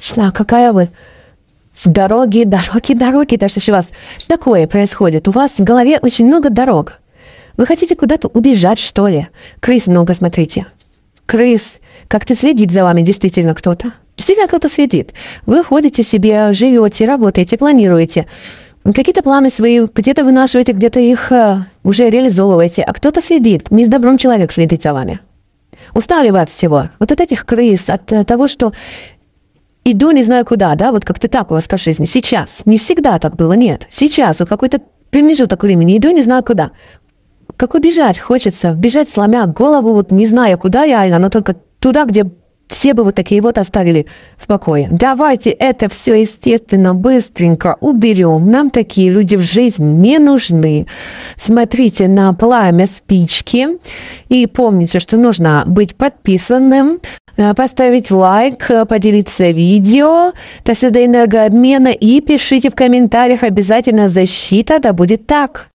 точно, какая вы. Дороги, даже у вас такое происходит. У вас в голове очень много дорог. Вы хотите куда-то убежать, что ли? Крыс много смотрите. Крыс. Как-то следит за вами действительно кто-то. Действительно кто-то следит. Вы ходите себе, живете, работаете, планируете. Какие-то планы свои где-то вынашиваете, где-то их уже реализовываете. А кто-то следит. Не с добром человек следит за вами. Устали вы от всего. Вот от этих крыс, от того, что иду не знаю куда, да, вот как-то так у вас в жизни. Сейчас. Не всегда так было, нет. Сейчас. Вот какой-то промежуток времени. Иду не знаю куда. Как убежать хочется. Бежать, сломя голову, вот не знаю куда реально, но только туда, где все бы вот такие вот оставили в покое. Давайте это все, естественно, быстренько уберем. Нам такие люди в жизни не нужны. Смотрите на пламя спички. И помните, что нужно быть подписанным, поставить лайк, поделиться видео, до сюда энергообмена и пишите в комментариях обязательно защита, да будет так.